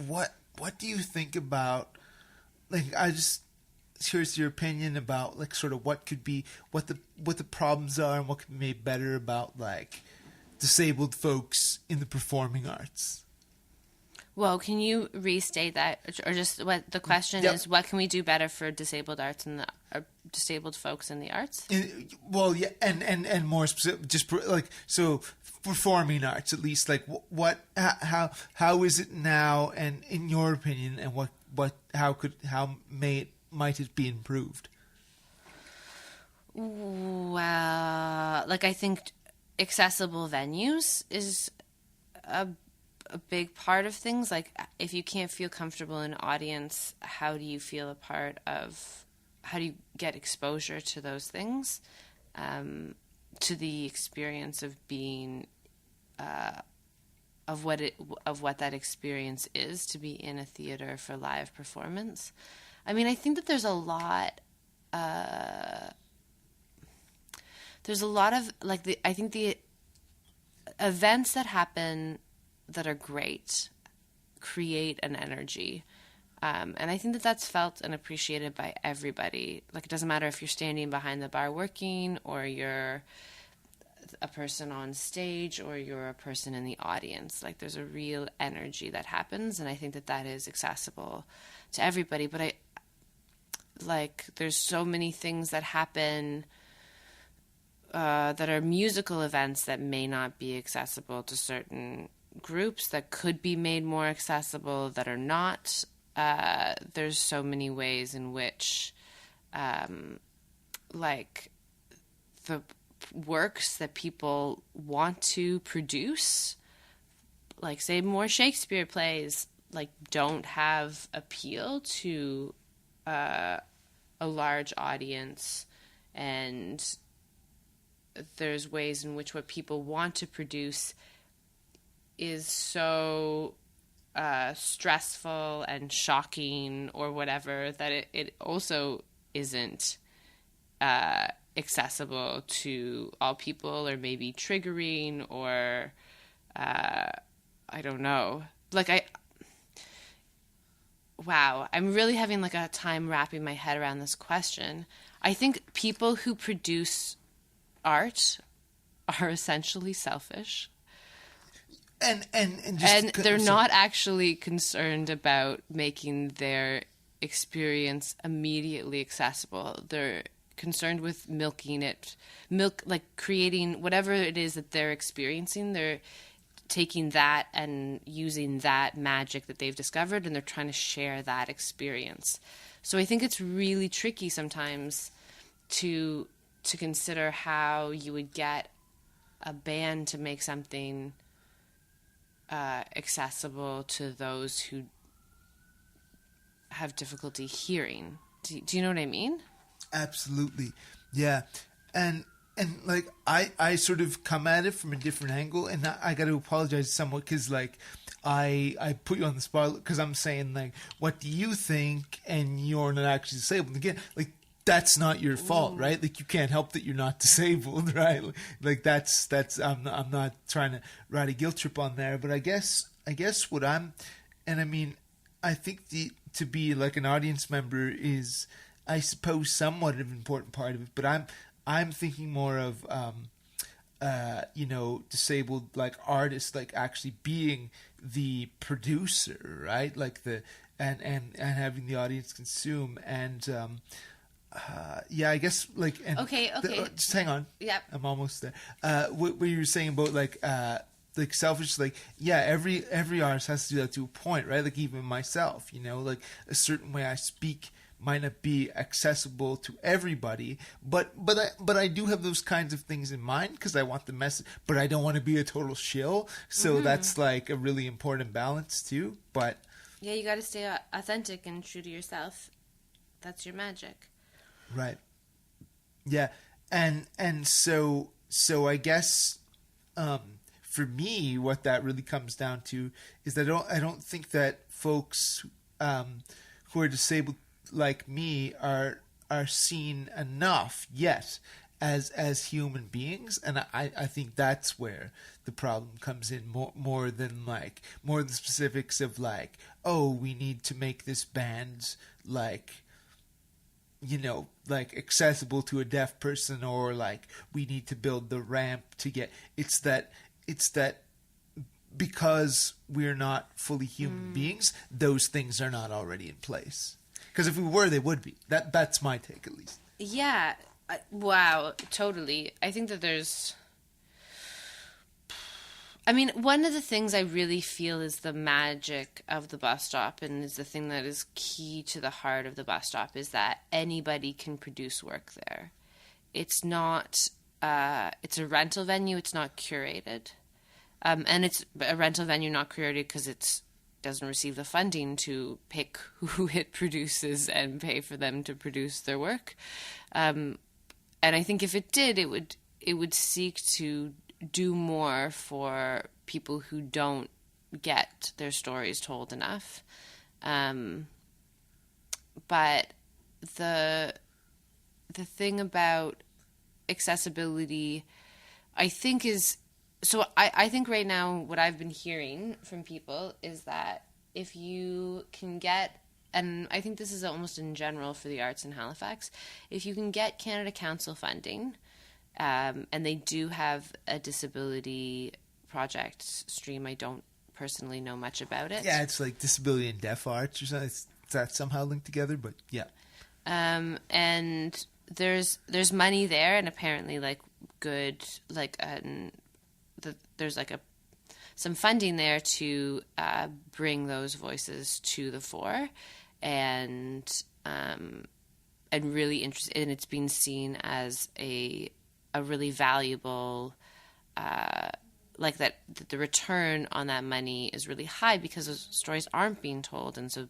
what do you think about, like, I just curious your opinion about like sort of what the problems are and what could be made better about like disabled folks in the performing arts. Well, can you restate that, or just what the question is? What can we do better for disabled arts and disabled folks in the arts? Well, yeah, and more specific, just like so performing arts at least. Like how is it now, and in your opinion, and how might it be improved? Well, like I think accessible venues is a big part of things. Like if you can't feel comfortable in an audience, how do you feel a part of, how do you get exposure to those things, to the experience of being, of what that experience is to be in a theater for live performance. I mean, I think that there's a lot of like I think the events that happen that are great create an energy. And I think that that's felt and appreciated by everybody. Like, it doesn't matter if you're standing behind the bar working, or you're a person on stage, or you're a person in the audience. Like, there's a real energy that happens, and I think that is accessible to everybody. But there's so many things that happen that are musical events that may not be accessible to certain groups, that could be made more accessible, that are not. There's so many ways in which like the works that people want to produce, like say more Shakespeare plays, like don't have appeal to a large audience, and there's ways in which what people want to produce is so stressful and shocking or whatever that it also isn't accessible to all people, or maybe triggering, or I don't know. Like wow, I'm really having like a time wrapping my head around this question. I think people who produce art are essentially selfish. And they're not actually concerned about making their experience immediately accessible. They're concerned with like creating whatever it is that they're experiencing. They're taking that and using that magic that they've discovered, and they're trying to share that experience. So I think it's really tricky sometimes to consider how you would get a band to make something accessible to those who have difficulty hearing. Do you know what I mean? Absolutely. Yeah. And like I sort of come at it from a different angle, and I got to apologize somewhat because like I put you on the spot because I'm saying like, what do you think? And you're not actually disabled. Again, like that's not your fault, right? Like you can't help that you're not disabled, right? Like that's I'm not trying to ride a guilt trip on there, but I guess what I'm, and I mean, I think to be like an audience member is, I suppose, somewhat of an important part of it, but I'm thinking more of disabled like artists, like actually being the producer, right? Like and having the audience consume, and I guess like, and okay. Just hang on. Yep. I'm almost there. What you were saying about like selfish, like, yeah, every artist has to do that to a point, right? Like even myself, like a certain way I speak might not be accessible to everybody, but I do have those kinds of things in mind because I want the message, but I don't want to be a total shill. So that's like a really important balance too. But yeah, you got to stay authentic and true to yourself. That's your magic. Right. Yeah. And so I guess for me what that really comes down to is that I don't think that folks who are disabled like me are seen enough yet as human beings, and I think that's where the problem comes in more than the specifics of like, oh, we need to make this band like, like accessible to a deaf person, or like we need to build the ramp to get. It's that because we're not fully human beings, those things are not already in place. Because if we were, they would be. That's my take, at least. Yeah. Wow. Totally. I think that there's... I mean, one of the things I really feel is the magic of the bus stop, and is the thing that is key to the heart of the bus stop, is that anybody can produce work there. It's not... it's a rental venue. It's not curated. And it's a rental venue not curated because it doesn't receive the funding to pick who it produces and pay for them to produce their work. And I think if it did, it would seek to do more for people who don't get their stories told enough. But the thing about accessibility, I think, is... So I think right now what I've been hearing from people is that if you can get, and I think this is almost in general for the arts in Halifax, if you can get Canada Council funding, and they do have a disability project stream. I don't personally know much about it. Yeah, it's like disability and deaf arts or something. It's that somehow linked together, but yeah. And there's money there, and apparently like good, like there's like some funding there to bring those voices to the fore, and really interested, and it's been seen as a really valuable, like that the return on that money is really high because those stories aren't being told, and so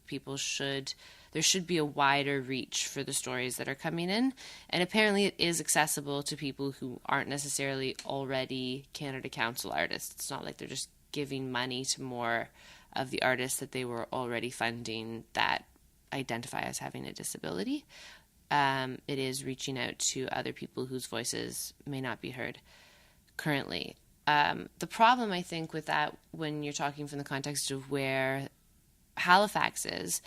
there should be a wider reach for the stories that are coming in, and apparently it is accessible to people who aren't necessarily already Canada Council artists. It's not like they're just giving money to more of the artists that they were already funding that identify as having a disability. It is reaching out to other people whose voices may not be heard currently. The problem, I think, with that, when you're talking from the context of where Halifax is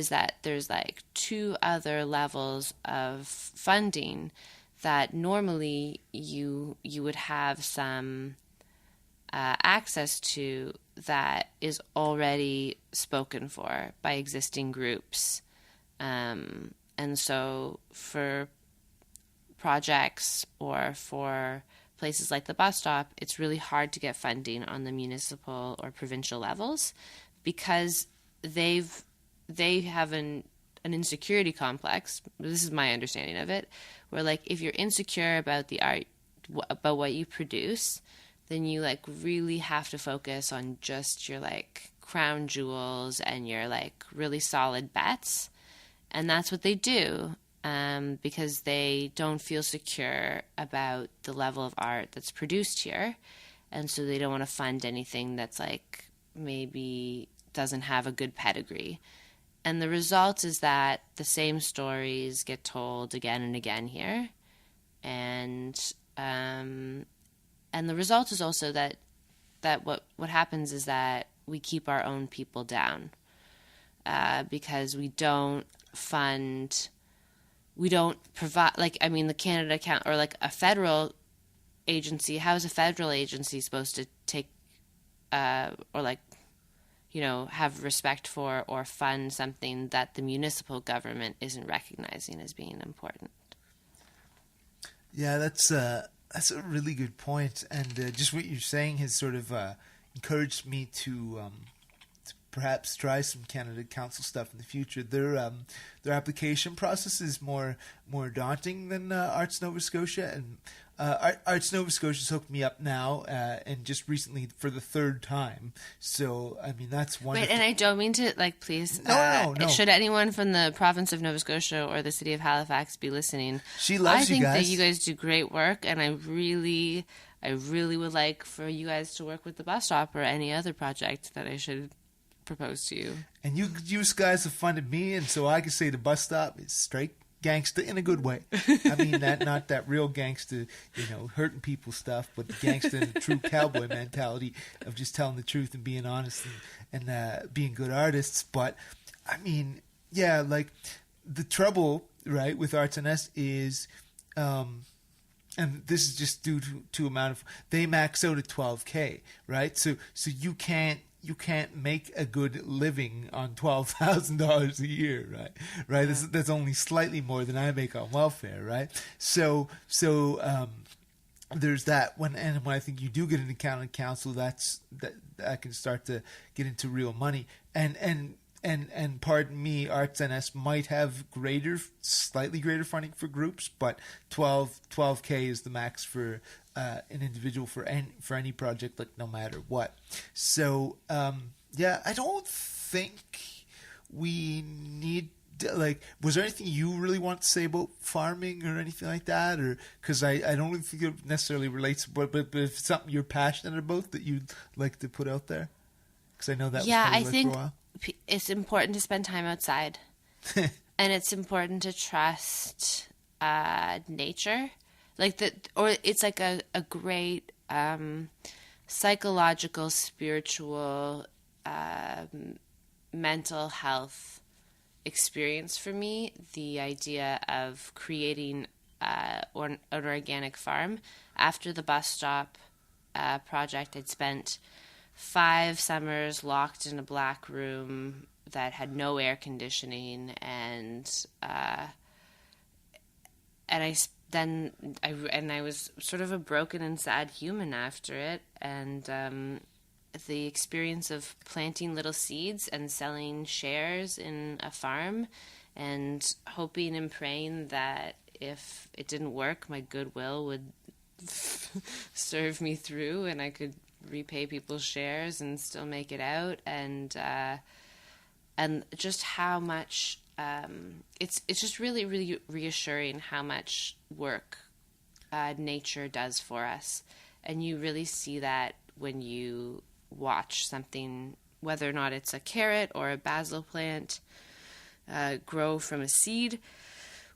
that there's like 2 other levels of funding that normally you would have some access to that is already spoken for by existing groups. And so for projects or for places like the bus stop, it's really hard to get funding on the municipal or provincial levels because they have an insecurity complex. This is my understanding of it, where like if you're insecure about the art, about what you produce, then you like really have to focus on just your like crown jewels and your like really solid bets. And that's what they do, because they don't feel secure about the level of art that's produced here. And so they don't want to fund anything that's like maybe doesn't have a good pedigree. And the result is that the same stories get told again and again here. And the result is also that what happens is that we keep our own people down, because we don't provide, like, I mean, the Canada account or like a federal agency, how is a federal agency supposed to take, or like, you know, have respect for or fund something that the municipal government isn't recognizing as being important? Yeah, that's a really good point, and just what you're saying has sort of encouraged me to perhaps try some Canada Council stuff in the future. Their application process is more daunting than Arts Nova Scotia, and Arts Nova Scotia's hooked me up now, and just recently for the 3rd time. So I mean that's wonderful. Wait, and I don't mean to like, please. No. Should anyone from the province of Nova Scotia or the city of Halifax be listening? She loves you guys. I think that you guys do great work, and I really would like for you guys to work with the bus stop or any other project that I should propose to you. And you guys have funded me, and so I can say the bus stop is straight gangsta in a good way. I mean that not that real gangsta, you know, hurting people stuff, but the gangsta and the true cowboy mentality of just telling the truth and being honest and being good artists. But I mean, yeah, like the trouble, right, with Arts NS is, and this is just due to amount of, they max out at $12,000, right? So you can't make a good living on $12,000 a year, right? Right. Yeah. That's only slightly more than I make on welfare, right? So there's that. When I think you do get into Canada Council, that can start to get into real money. And pardon me, Arts NS might have slightly greater funding for groups, but $12,000 is the max for an individual for any project, like no matter what. So yeah, I don't think we need like. Was there anything you really want to say about farming or anything like that, or because I don't really think it necessarily relates, but if it's something you're passionate about that you'd like to put out there, because I know that yeah, was I think for a while. It's important to spend time outside, and it's important to trust nature. Like that, or it's like a great psychological, spiritual, mental health experience for me. The idea of creating an organic farm. After the bus stop project, I'd spent 5 summers locked in a black room that had no air conditioning, and I was sort of a broken and sad human after it, and the experience of planting little seeds and selling shares in a farm and hoping and praying that if it didn't work, my goodwill would serve me through and I could repay people's shares and still make it out. And just how much it's just really, really reassuring how much work nature does for us. And you really see that when you watch something, whether or not it's a carrot or a basil plant, grow from a seed,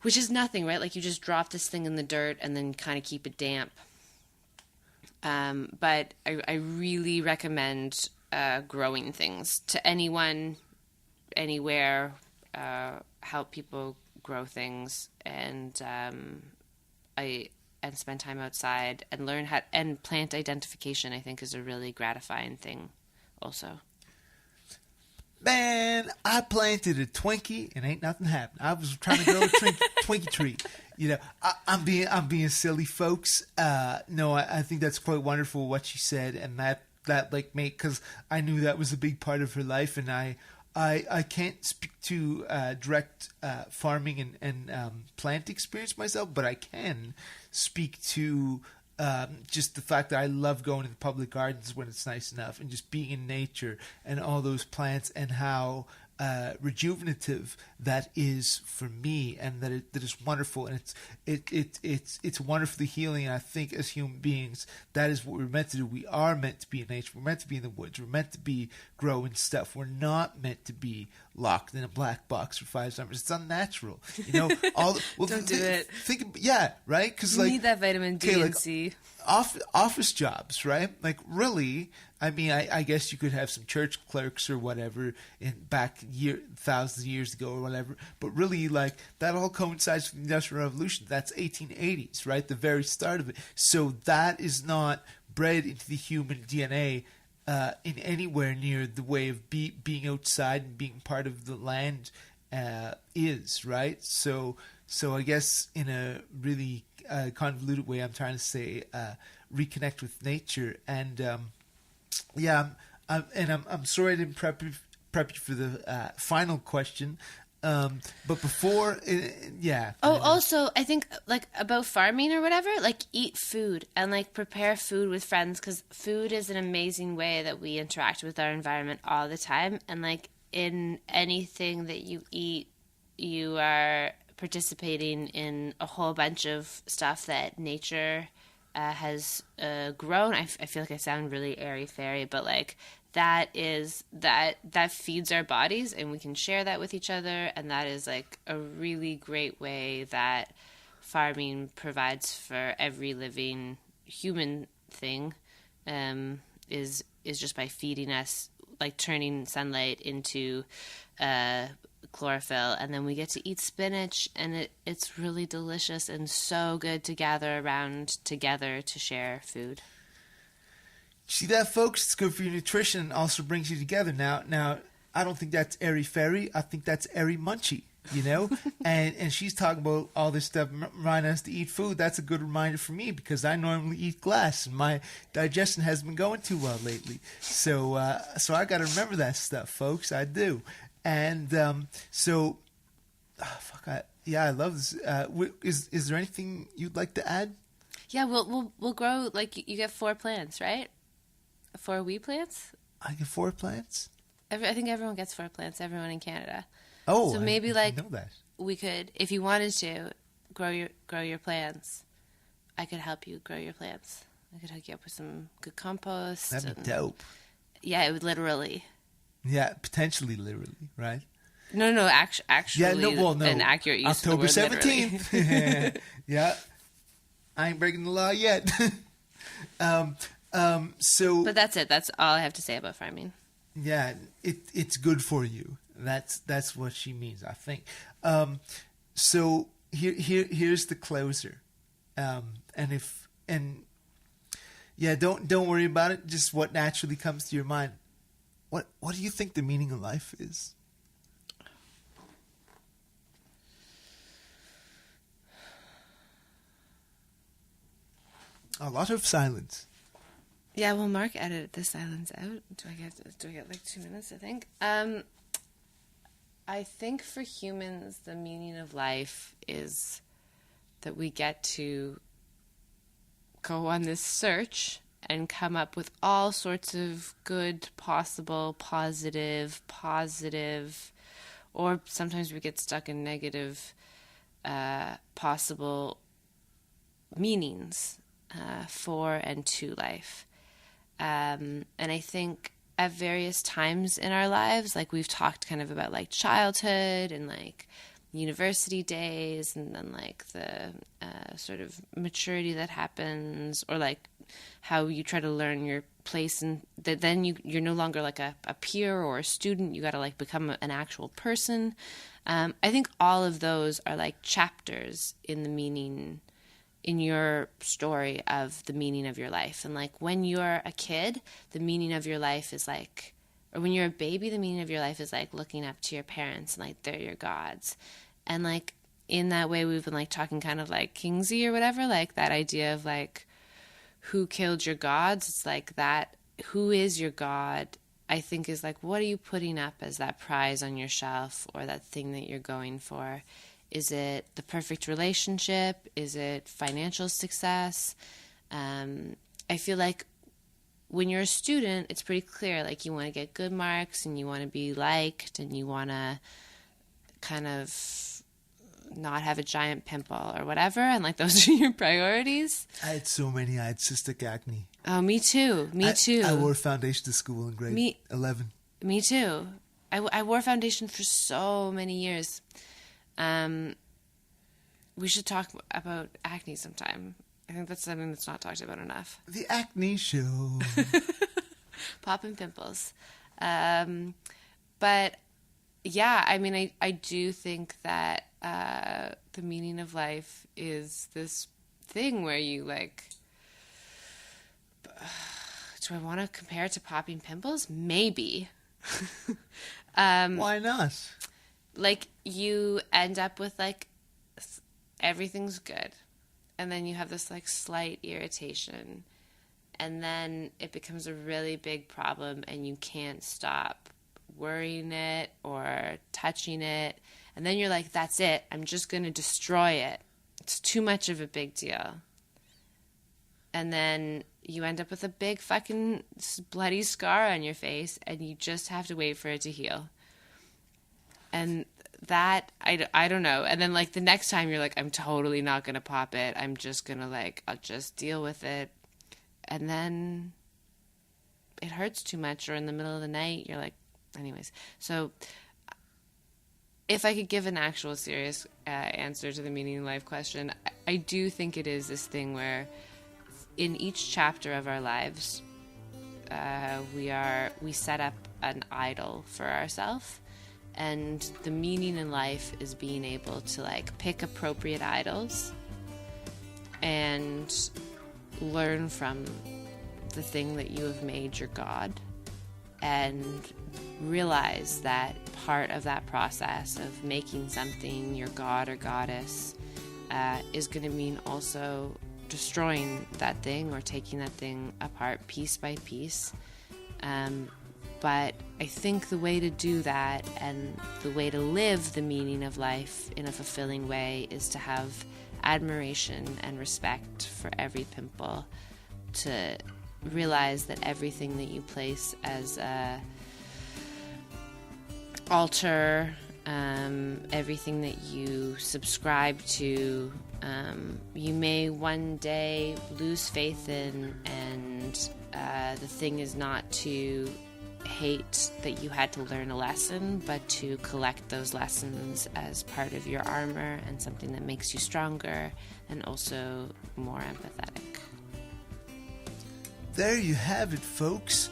which is nothing, right? Like you just drop this thing in the dirt and then kind of keep it damp. But I really recommend growing things to anyone, anywhere. Help people grow things, and spend time outside and learn how. And plant identification, I think, is a really gratifying thing, also. Man, I planted a Twinkie and ain't nothing happened. I was trying to grow a Twinkie tree. You know, I'm being silly, folks. No, I think that's quite wonderful what she said, and that like because I knew that was a big part of her life, and I can't speak to direct farming and plant experience myself, but I can speak to just the fact that I love going to the public gardens when it's nice enough and just being in nature and all those plants, and how rejuvenative that is for me, and that is wonderful, and it's wonderfully healing. And I think as human beings, that is what we're meant to do. We are meant to be in nature. We're meant to be in the woods. We're meant to be growing stuff. We're not meant to be locked in a black box for 5 summers. It's unnatural. You know, Don't do it. Yeah, right? Because you need that vitamin D and C. Office jobs, right? Like, really, I mean, I guess you could have some church clerks or whatever thousands of years ago or whatever, but really, like, that all coincides with the Industrial Revolution. That's 1880s, right? The very start of it. So that is not bred into the human DNA in anywhere near the way of being outside and being part of the land is, right? So I guess in a really convoluted way, I'm trying to say reconnect with nature. And I'm sorry I didn't prep you for the final question. But before, Also, I think, like, about farming or whatever, like, eat food and, like, prepare food with friends, because food is an amazing way that we interact with our environment all the time. And, like, in anything that you eat, you are participating in a whole bunch of stuff that nature has grown. I feel like I sound really airy-fairy, but, like, that feeds our bodies, and we can share that with each other, and that is, like, a really great way that farming provides for every living human thing, is just by feeding us, like, turning sunlight into chlorophyll, and then we get to eat spinach, and it's really delicious and so good to gather around together to share food. See that, folks? It's good for your nutrition and also brings you together. Now, I don't think that's airy-fairy. I think that's airy-munchy, you know? and she's talking about all this stuff, reminding us to eat food. That's a good reminder for me, because I normally eat glass, and my digestion hasn't been going too well lately. So I got to remember that stuff, folks. I do. And I love this. Is there anything you'd like to add? Yeah, we'll grow, like, you get 4 plants, right? 4 wheat plants? I get 4 plants? I think everyone gets 4 plants, everyone in Canada. Oh, so maybe, I know that. We could, if you wanted to, grow your plants. I could help you grow your plants. I could hook you up with some good compost. That'd be dope. Yeah, it would literally. Yeah, potentially literally, right? No, actually, an accurate use October of the word 17th. Yeah, I ain't breaking the law yet. But that's it. That's all I have to say about farming. Yeah, it's good for you. That's what she means, I think. So here's the closer. Don't worry about it. Just what naturally comes to your mind. What do you think the meaning of life is? A lot of silence. Yeah, well, Mark edited the silence out. Do I get like 2 minutes, I think? I think for humans, the meaning of life is that we get to go on this search and come up with all sorts of good, possible, positive, or sometimes we get stuck in negative, possible meanings for and to life. And I think at various times in our lives, like we've talked kind of about like childhood and like university days, and then like the sort of maturity that happens, or like how you try to learn your place, and then you're no longer like a peer or a student. You got to like become an actual person. I think all of those are like chapters in the meaning, in your story of the meaning of your life. And like when you're a kid, the meaning of your life is like, or when you're a baby, the meaning of your life is like looking up to your parents and like they're your gods. And like in that way, we've been like talking kind of like Kingsley or whatever, like that idea of like who killed your gods. It's like that, who is your god, I think is like, what are you putting up as that prize on your shelf, or that thing that you're going for? Is it the perfect relationship? Is it financial success? I feel like when you're a student, it's pretty clear, like you want to get good marks and you want to be liked and you want to kind of not have a giant pimple or whatever, and like those are your priorities. I had so many. I had cystic acne. Oh, me too. I wore foundation to school in grade 11. Me too. I wore foundation for so many years. We should talk about acne sometime. I think that's something that's not talked about enough. The Acne Show. Popping pimples. But yeah, I mean, I do think that the meaning of life is this thing where you like, do I want to compare it to popping pimples? Maybe. Why not? Like you end up with like everything's good, and then you have this like slight irritation, and then it becomes a really big problem and you can't stop worrying it or touching it, and then you're like, that's it, I'm just going to destroy it. It's too much of a big deal. And then you end up with a big fucking bloody scar on your face, and you just have to wait for it to heal. And that, I don't know. And then like the next time you're like, I'm totally not going to pop it. I'm just going to like, I'll just deal with it. And then it hurts too much, or in the middle of the night, you're like, anyways. So if I could give an actual serious answer to the meaning of life question, I do think it is this thing where in each chapter of our lives, we set up an idol for ourselves. And the meaning in life is being able to like pick appropriate idols and learn from the thing that you have made your God, and realize that part of that process of making something your god or goddess is going to mean also destroying that thing or taking that thing apart piece by piece. But I think the way to do that, and the way to live the meaning of life in a fulfilling way, is to have admiration and respect for every pimple, to realize that everything that you place as a altar, everything that you subscribe to, you may one day lose faith in, and the thing is not to hate that you had to learn a lesson, but to collect those lessons as part of your armor and something that makes you stronger and also more empathetic. There you have it, folks.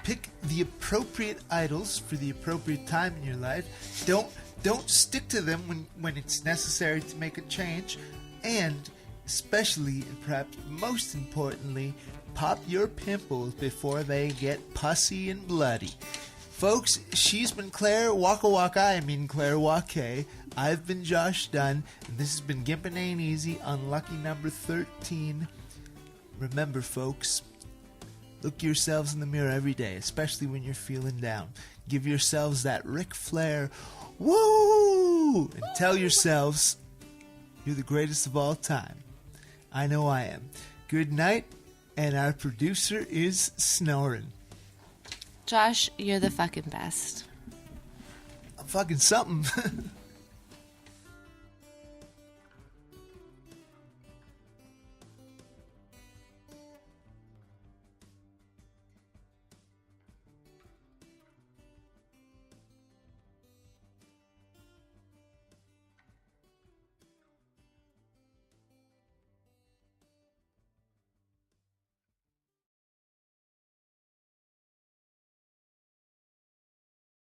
Pick the appropriate idols for the appropriate time in your life. Don't stick to them when it's necessary to make a change. And especially, and perhaps most importantly, pop your pimples before they get pussy and bloody. Folks, she's been Clare Clare Waque. I've been Josh Dunn, and this has been Gimpin' Ain't Easy, unlucky number 13. Remember, folks, look yourselves in the mirror every day, especially when you're feeling down. Give yourselves that Ric Flair, woo! And tell yourselves you're the greatest of all time. I know I am. Good night, and our producer is snoring. Josh, you're the fucking best. I'm fucking something.